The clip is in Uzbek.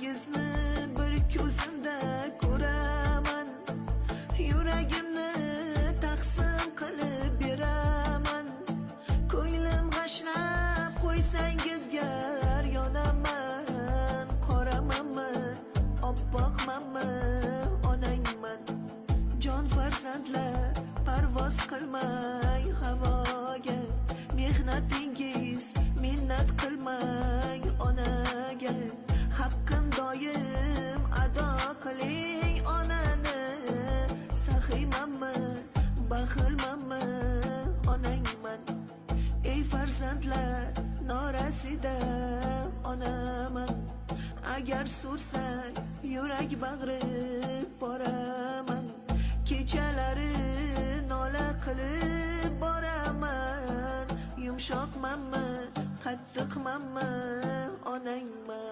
Chiroyingizni bir ko'zimda ko'raman, yuragimni taqsim qilib beraman. Ko'nglim g'ashlab qo'ysangiz gar yonaman. Qoramanmi, oppoqmanmi, onangman. Jon farzandlar parvoz qilmang havoga, mehnatingiz minnat qilmang onaga. Haqqin doim ado qiling onani. Saxiymanmi, baxilmanmi, onangman. Ey farzandlar norasida onaman. Agar sursang yurak bag'rib boraman. Kechalari nola qilib boraman. Yumshoqmanmi, qattiqmanmi, onangman.